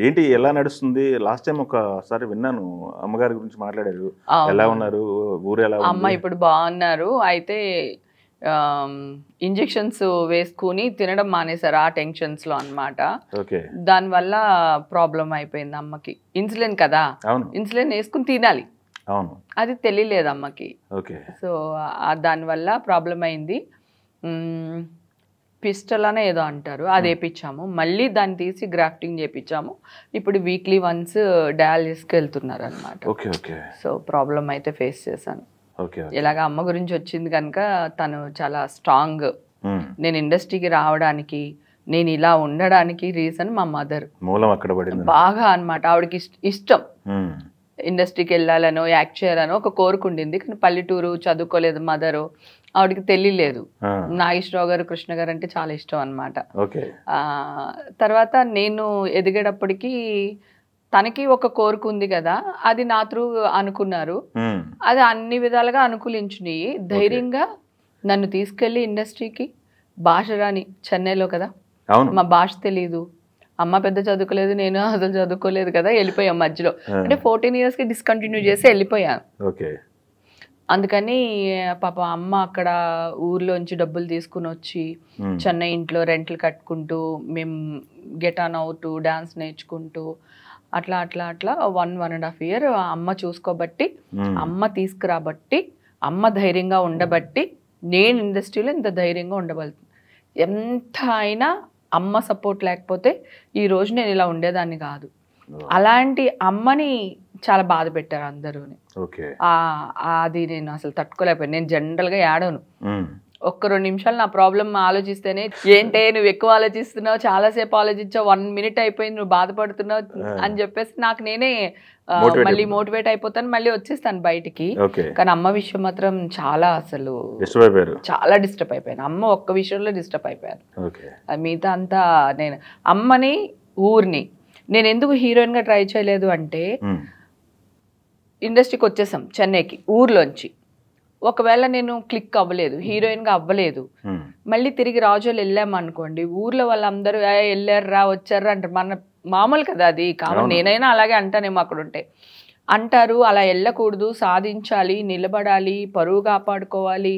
ఏంటి ఎలా నడుస్తుంది? లాస్ట్ టైం ఒకసారి విన్నాను అమ్మగారి గురించి మాట్లాడారు. ఎలా అవును. ఉన్నారు? ఊరు ఎలా అమ్మ ఉంది? ఇప్పుడు బాగున్నారు. అయితే ఇంజెక్షన్స్ వేసుకుని తినడం మానేశారు ఆ టెన్షన్స్లో అన్నమాట. ఓకే. దానివల్ల ప్రాబ్లం అయిపోయింది అమ్మకి. ఇన్సులిన్ కదా, అవును. ఇన్సులిన్ వేసుకుని తినాలి, అవును. అది తెలియలేదు అమ్మకి. ఓకే. సో దానివల్ల ప్రాబ్లం అయింది. పిస్టల్ అనే ఏదో అంటారు, అది వేయించాము. మళ్ళీ దాన్ని తీసి గ్రాఫ్టింగ్ చేయించాము. ఇప్పుడు వీక్లీ వన్స్ డయాలిసిస్కి వెళ్తున్నారు అనమాట. ఓకే. ఓకే. సో ప్రాబ్లం అయితే ఫేస్ చేశాను. ఓకే. ఇలాగ అమ్మ గురించి వచ్చింది కనుక తను చాలా స్ట్రాంగ్. నేను ఇండస్ట్రీకి రావడానికి, నేను ఇలా ఉండడానికి రీజన్ మా మదర్. మూలం అక్కడ పడింది బాగా అన్నమాట. ఆవిడకి ఇష్టం ఇండస్ట్రీకి వెళ్ళాలనో యాక్ట్ చేయాలనో ఒక కోరుకుండింది. కానీ పల్లెటూరు, చదువుకోలేదు మదరు, ఆవిడకి తెలియలేదు. నాగేశ్వరరావు గారు, కృష్ణ గారు అంటే చాలా ఇష్టం అనమాట. తర్వాత నేను ఎదిగేటప్పటికి తనకి ఒక కోరిక ఉంది కదా, అది నా త్రూ అనుకున్నారు. అది అన్ని విధాలుగా అనుకూలించినాయి. ధైర్యంగా నన్ను తీసుకెళ్ళి ఇండస్ట్రీకి, భాష రాని చెన్నైలో కదా, మా భాష తెలీదు, అమ్మ పెద్ద చదువుకోలేదు, నేను అసలు చదువుకోలేదు కదా, వెళ్ళిపోయాం మధ్యలో. అంటే 14 yearsకి డిస్కంటిన్యూ చేసి వెళ్ళిపోయాను. అందుకని పాప అమ్మ అక్కడ ఊర్లోంచి డబ్బులు తీసుకుని వచ్చి చెన్నై ఇంట్లో రెంట్లు కట్టుకుంటూ, మేము గెట్ ఆన్ అవుట్ డాన్స్ నేర్చుకుంటూ అట్లా అట్లా అట్లా 1.5 year అమ్మ చూసుకోబట్టి, అమ్మ తీసుకురాబట్టి, అమ్మ ధైర్యంగా ఉండబట్టి నేను ఇండస్ట్రీలో ఇంత ధైర్యంగా ఉండగలుగుతాను. ఎంత అయినా అమ్మ సపోర్ట్ లేకపోతే ఈ రోజు నేను ఇలా ఉండేదాన్ని కాదు. అలాంటి అమ్మని చాలా బాధ పెట్టారు అందరూ. అది నేను అసలు తట్టుకోలేకపోయాను. నేను జనరల్గా ఏడవను. ఒక్క 2 నిమిషాలు నా ప్రాబ్లం ఆలోచిస్తేనే, ఏంటే నువ్వు ఎక్కువ ఆలోచిస్తున్నావు, చాలాసేపు ఆలోచించావు, 1 minute అయిపోయింది, నువ్వు బాధపడుతున్నావు అని చెప్పేసి నాకు నేనే మళ్ళీ మోటివేట్ అయిపోతాను, మళ్ళీ వచ్చేస్తాను బయటికి. కానీ అమ్మ విషయం మాత్రం చాలా అసలు చాలా డిస్టర్బ్ అయిపోయాను. అమ్మ ఒక్క విషయంలో డిస్టర్బ్ అయిపోయాను. మిగతా అంతా నేను అమ్మని, ఊరిని. నేను ఎందుకు హీరోయిన్గా ట్రై చేయలేదు అంటే, ఇండస్ట్రీకి వచ్చేసాం చెన్నైకి ఊర్లోంచి. ఒకవేళ నేను క్లిక్ అవ్వలేదు, హీరోయిన్గా అవ్వలేదు, మళ్ళీ తిరిగి రాజోలు వెళ్ళామనుకోండి, ఊర్లో వాళ్ళందరూ వెళ్ళారా వచ్చారా అంటారు. మన మామూలు కదా అది, కావాలి నేనైనా అలాగే అంటానేమో అక్కడ ఉంటే. అంటారు అలా వెళ్ళకూడదు, సాధించాలి, నిలబడాలి, పరువు కాపాడుకోవాలి,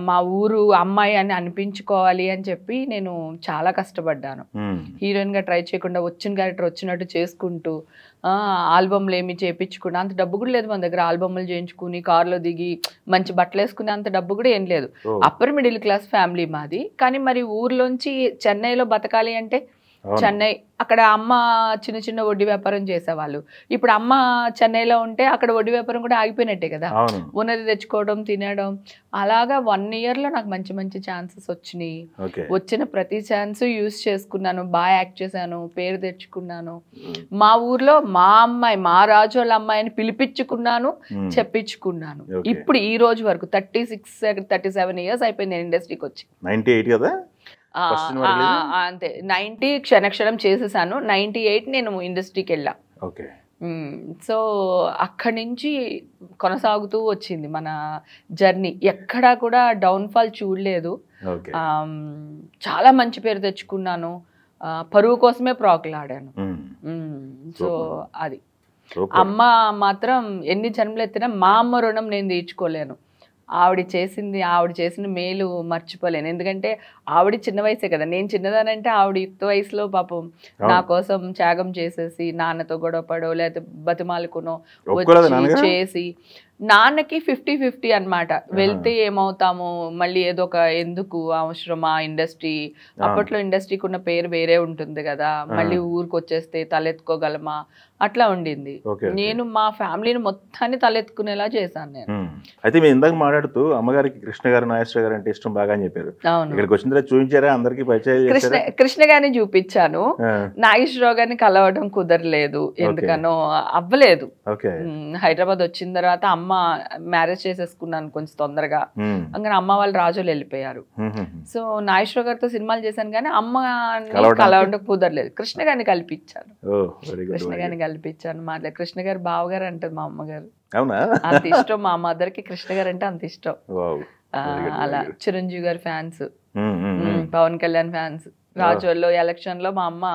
మా ఊరు అమ్మాయి అని అనిపించుకోవాలి అని చెప్పి నేను చాలా కష్టపడ్డాను. హీరోయిన్గా ట్రై చేయకుండా వచ్చిన క్యారెక్టర్ వచ్చినట్టు చేసుకుంటూ, ఆల్బమ్లు ఏమి చేయించుకుంటూ, అంత డబ్బు కూడా లేదు మన దగ్గర. ఆల్బమ్లు చేయించుకుని కార్లో దిగి మంచి బట్టలు వేసుకుని అంత డబ్బు కూడా ఏం లేదు. అప్పర్ మిడిల్ క్లాస్ ఫ్యామిలీ మాది. కానీ మరి ఊర్లోంచి చెన్నైలో బతకాలి అంటే, చెన్నై అక్కడ అమ్మ చిన్న చిన్న వడ్డీ వ్యాపారం చేసేవాళ్ళు. ఇప్పుడు అమ్మ చెన్నైలో ఉంటే అక్కడ వడ్డీ వ్యాపారం కూడా ఆగిపోయినట్టే కదా. ఉన్నది తెచ్చుకోవడం, తినడం. అలాగా 1 yearలో నాకు మంచి మంచి ఛాన్సెస్ వచ్చినాయి. వచ్చిన ప్రతి ఛాన్స్ యూజ్ చేసుకున్నాను, బాగా యాక్ట్ చేశాను, పేరు తెచ్చుకున్నాను. మా ఊర్లో మా అమ్మాయి, మా రాజోళ్ళ అమ్మాయిని పిలిపించుకున్నాను, చెప్పించుకున్నాను. ఇప్పుడు ఈ రోజు వరకు 36-37 years అయిపోయింది నేను ఇండస్ట్రీకి వచ్చి. 98 కదా అంతే. 90 క్షణక్షణం చేసేసాను. 98 నేను ఇండస్ట్రీకి వెళ్ళా. సో అక్కడి నుంచి కొనసాగుతూ వచ్చింది మన జర్నీ. ఎక్కడా కూడా డౌన్ఫాల్ చూడలేదు. చాలా మంచి పేరు తెచ్చుకున్నాను, పరువు కోసమే ప్రాకులాడాను. సో అది అమ్మ మాత్రం ఎన్ని జన్మలు ఎత్తినా మా అమ్మ రుణం నేను తీర్చుకోలేను. ఆవిడ చేసిన మేలు మర్చిపోలేను. ఎందుకంటే ఆవిడ చిన్న వయసే కదా, నేను చిన్నదానంటే ఆవిడ యుక్త వయసులో పాపం నా కోసం త్యాగం చేసేసి, నాన్నతో గొడవపడో లేకపోతే బతిమాలుకునో వచ్చి చేసి, నాన్నకి 50-50 అనమాట. వెళ్తే ఏమవుతాము, మళ్ళీ ఏదో ఒక ఎందుకు అవసరమా ఇండస్ట్రీ, అప్పట్లో ఇండస్ట్రీకి ఉన్న పేరు వేరే ఉంటుంది కదా, మళ్ళీ ఊరికి వచ్చేస్తే తలెత్తుకోగలమా, అట్లా ఉండింది. నేను మా ఫ్యామిలీని మొత్తాన్ని తలెత్తుకునేలా చేశాను నేను. అయితే మీరు ఇందాక మాట్లాడుతూ అమ్మగారికి కృష్ణ గారు, నాగేశ్వర గారు అంటే ఇష్టం బాగా అని చెప్పారు. ఇక్కడికి వచ్చిన తర్వాత చూపించారా అందరికి పరిచయం? కృష్ణ గారిని చూపించాను, నాగేశ్వరరావు గారిని కలవడం కుదరలేదు, ఎందుకనో అవ్వలేదు. హైదరాబాద్ వచ్చిన తర్వాత అమ్మ మ్యారేజ్ చేసేసుకున్నాను కొంచెం తొందరగా. అందుకని అమ్మ వాళ్ళు రాజోలు వెళ్ళిపోయారు. సో నాగేశ్వర గారితో సినిమాలు చేశాను కానీ అమ్మ కలవడం కుదరలేదు. కృష్ణ గారిని కల్పించాను, మాట్లా కృష్ణ గారు బావగారు అంటది మా అమ్మగారు. అంత ఇష్టం మా మదర్ కి, కృష్ణ గారు అంటే అంత ఇష్టం. అలా చిరంజీవి గారి ఫ్యాన్స్, పవన్ కళ్యాణ్ ఫ్యాన్స్, రాజోల్లో ఎలక్షన్ లో మా అమ్మ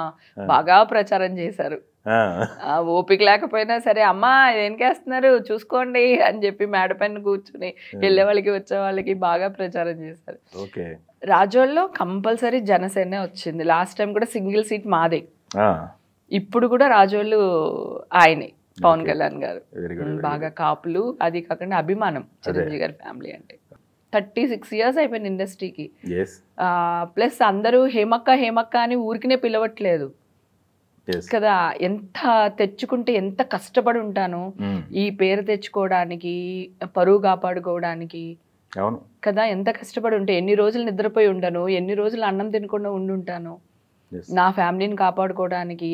బాగా ప్రచారం చేశారు. ఓపిక లేకపోయినా సరే అమ్మ దేనికేస్తున్నారు చూసుకోండి అని చెప్పి మేడ పైన కూర్చుని వెళ్ళే వాళ్ళకి వచ్చే వాళ్ళకి బాగా ప్రచారం చేశారు. రాజోల్లో కంపల్సరీ జనసేన వచ్చింది. లాస్ట్ టైం కూడా సింగిల్ సీట్ మాదే. ఇప్పుడు కూడా రాజోళ్ళు ఆయనే, పవన్ కళ్యాణ్ గారు. బాగా కాపులు, అది కాకుండా అభిమానం చిరంజీవి గారి ఫ్యామిలీ అంటే. 36 years అయిపోయింది ఇండస్ట్రీకి. ప్లస్ అందరూ హేమక్క హేమక్క అని ఊరికినే పిలవట్లేదు కదా. ఎంత తెచ్చుకుంటే ఎంత కష్టపడి ఉంటాను ఈ పేరు తెచ్చుకోవడానికి, పరువు కాపాడుకోవడానికి కదా. ఎంత కష్టపడి ఉంటే, ఎన్ని రోజులు నిద్రపోయి ఉండను, ఎన్ని రోజులు అన్నం తినకుండా ఉండుంటాను నా ఫ్యామిలీని కాపాడుకోవడానికి,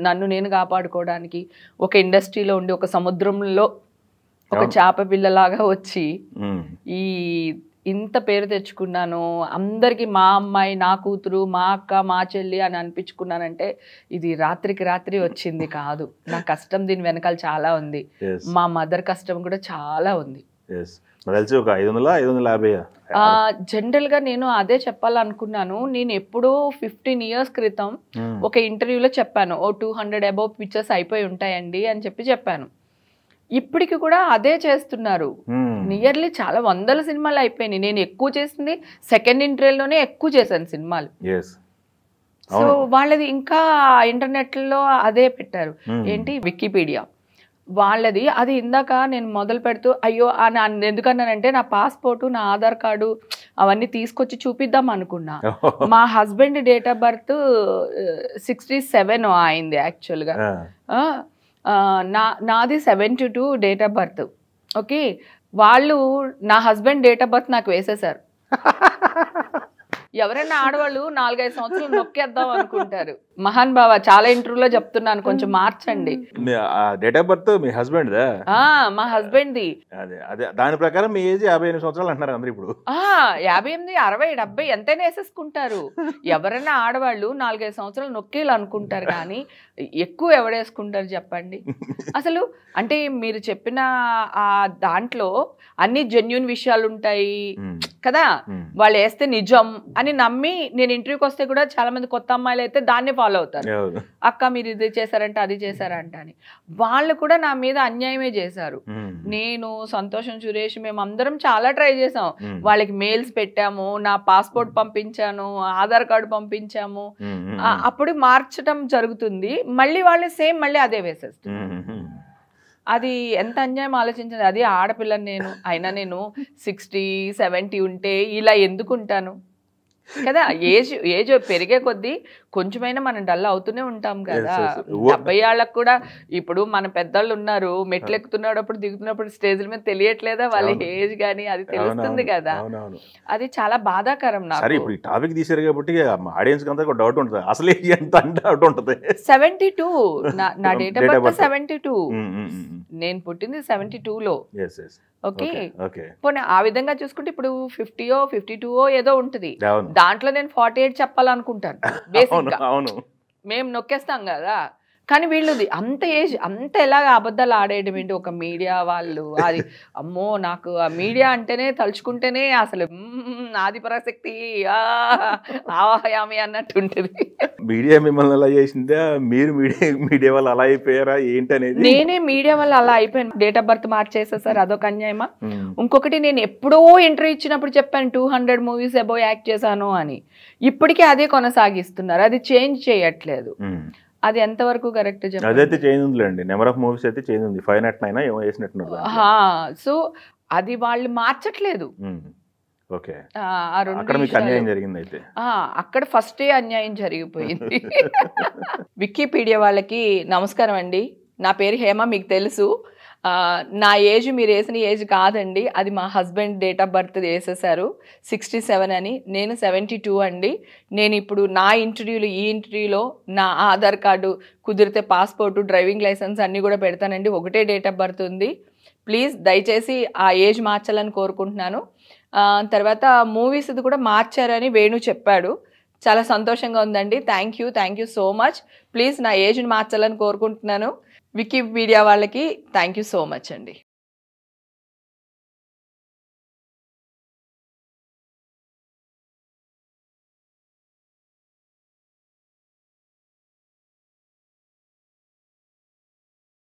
నన్ను నేను కాపాడుకోవడానికి. ఒక ఇండస్ట్రీలో ఉండి ఒక సముద్రంలో ఒక చేప పిల్లలాగా వచ్చి ఈ ఇంత పేరు తెచ్చుకున్నాను. అందరికి మా అమ్మాయి, నా కూతురు, మా అక్క, మా చెల్లి అని అనిపించుకున్నానంటే ఇది రాత్రికి రాత్రి వచ్చింది కాదు. నా కష్టం దీని వెనకాల చాలా ఉంది. మా మదర్ కష్టం కూడా చాలా ఉంది. జనరల్ గా నేను అదే చెప్పాలనుకున్నాను. నేను ఎప్పుడో 15 years క్రితం ఒక ఇంటర్వ్యూలో చెప్పాను, 200 above పిక్చర్స్ అయిపోయి ఉంటాయండి అని చెప్పాను. ఇప్పటికి కూడా అదే చేస్తున్నారు. నియర్లీ చాలా 100 సినిమాలు అయిపోయినాయి. నేను ఎక్కువ చేసింది సెకండ్ ఇంటర్వ్యూలోనే ఎక్కువ చేశాను సినిమాలు. సో వాళ్ళది ఇంకా ఇంటర్నెట్లో అదే పెట్టారు, ఏంటి వికీపీడియా వాళ్ళది. అది ఇందాక నేను మొదలు పెడుతూ అయ్యో ఎందుకన్నానంటే నా పాస్పోర్టు, నా ఆధార్ కార్డు అవన్నీ తీసుకొచ్చి చూపిద్దాం అనుకున్నా. మా హస్బెండ్ డేట్ ఆఫ్ బర్త్ 67 అయింది యాక్చువల్గా. నాది 72 డేట్ ఆఫ్ బర్త్. ఓకే, వాళ్ళు నా హస్బెండ్ డేట్ ఆఫ్ బర్త్ నాకు వేసేసారు. ఎవరైనా ఆడవాళ్ళు 4-5 సంవత్సరాలు నొక్కేద్దాం అనుకుంటారు. మహాన్ బావ చాలా ఇంటర్వ్యూలో చెప్తున్నాను, కొంచెం మార్చండి. Date of birth me husband? మా హస్బెండ్ ది. దాని ప్రకారం మీ ఏజ్ 58 సంవత్సరాలు అంటున్నారు అందరూ ఇప్పుడు. 58, 60, 70 ఎంతైనా వేసేసుకుంటారు. ఎవరైనా ఆడవాళ్ళు 4-5 సంవత్సరాలు నొక్కేలు అనుకుంటారు, కానీ ఎక్కువ ఎవడేసుకుంటారు చెప్పండి. అసలు అంటే మీరు చెప్పిన ఆ దాంట్లో అన్ని జెన్యూన్ విషయాలు ఉంటాయి కదా. వాళ్ళు వేస్తే నిజం అని నమ్మి నేను ఇంటర్వ్యూకి వస్తే కూడా చాలా మంది కొత్త అమ్మాయిలు అయితే దాన్ని ఫాలో అవుతారు. అక్క మీరు ఇది చేశారంట, అది చేశారంట అని. వాళ్ళు కూడా నా మీద అన్యాయమే చేశారు. నేను, సంతోషం, సురేష్ మేము అందరం చాలా ట్రై చేసాం. వాళ్ళకి మెయిల్స్ పెట్టాము, నా పాస్పోర్ట్ పంపించాను, ఆధార్ కార్డు పంపించాము. అప్పుడు మార్చడం జరుగుతుంది, మళ్ళీ వాళ్ళు సేమ్ మళ్ళీ అదే వేసేస్తారు. అది ఎంత అన్యాయం ఆలోచించండి. అది ఆడపిల్లని నేను అయినా నేను 60, 70 ఉంటే ఇలా ఎందుకు ఉంటాను కదా. ఏజ్ పెరిగే కొద్దీ కొంచెమైనా మనం డల్ అవుతూనే ఉంటాం కదా. 70 ఏళ్ళకు కూడా ఇప్పుడు మన పెద్దళ్ళు ఉన్నారు, మెట్లు ఎక్కుతున్నప్పుడు దిగుతున్నప్పుడు స్టేజ్ల మీద తెలియట్లేదా వాళ్ళ ఏజ్ గానీ, అది తెలుస్తుంది కదా. అది చాలా బాధాకరం నాకు. ఇప్పుడు ఈ టాపిక్ తీశారు కాబట్టి ఆడియన్స్ అంతా డౌట్ ఉంటుంది, అసలు ఎంత డౌట్ ఉంటుంది. 72 నా డేట్ ఆఫ్ బర్త్ 72. నేను పుట్టింది 72లో. ఓకే, పోనీ ఆ విధంగా చూసుకుంటే ఇప్పుడు 50, 52 ఏదో ఉంటుంది. దాంట్లో నేను 48 చెప్పాలనుకుంటాను బేసిక్ గా. మేము నొక్కేస్తాం కదా, కానీ వీళ్ళది అంత ఏజ్, అంత ఎలాగ అబద్ధాలు ఆడేయడం ఏంటి ఒక మీడియా వాళ్ళు. అది అమ్మో, నాకు ఆ మీడియా అంటేనే తలుచుకుంటేనే అసలు ఆది పరాశక్తి ఆవాహయామి అన్నట్టు ఉంటుంది. మీడియా మిమ్మల్ని అలా చేసిందా, మీరు మీడియా వాళ్ళు అలా అయిపోయారా ఏంటి అనేది? నేనే మీడియా వల్ల అలా అయిపోయాను. డేట్ ఆఫ్ బర్త్ మార్చేసా సార్, అదొక అన్యాయమా? ఇంకొకటి, నేను ఎప్పుడో ఇంటర్వ్యూ ఇచ్చినప్పుడు చెప్పాను 200 movies అబౌవ్ యాక్ట్ చేశాను అని. ఇప్పటికీ అదే కొనసాగిస్తున్నారు, అది చేంజ్ చేయట్లేదు. అది ఎంతవరకు కరెక్ట్ చెప్పండి? అదైతే చేంజ్ ఉందిలేండి, నెంబర్ ఆఫ్ మూవీస్ అయితే చేంజ్ ఉంది. 509 ఏమో వేసినట్టున్నారు. సో అది వాళ్ళు మార్చట్లేదు. ఓకే, అక్కడ మీకు అన్యాయం జరిగింది అయితే. అక్కడ ఫస్టే అన్యాయం జరిగిపోయింది. వికీపీడియా వాళ్ళకి నమస్కారం అండి. నా పేరు హేమ, మీకు తెలుసు. నా ఏజ్ మీరు వేసిన ఏజ్ కాదండి, అది మా హస్బెండ్ డేట్ ఆఫ్ బర్త్ వేసేసారు 67 అని. నేను 72 అండి. నేను ఇప్పుడు నా ఇంటర్వ్యూలో, ఈ ఇంటర్వ్యూలో నా ఆధార్ కార్డు కుదిరితే పాస్పోర్టు, డ్రైవింగ్ లైసెన్స్ అన్నీ కూడా పెడతానండి. ఒకటే డేట్ ఆఫ్ బర్త్ ఉంది. ప్లీజ్ దయచేసి ఆ ఏజ్ మార్చాలని కోరుకుంటున్నాను. తర్వాత మూవీస్ది కూడా మార్చారని వేణు చెప్పాడు, చాలా సంతోషంగా ఉందండి. Thank you so much. Please నా ఏజ్ని మార్చాలని కోరుకుంటున్నాను. వికీపీడియా వాళ్ళకి థ్యాంక్ యూ సో మచ్ అండి.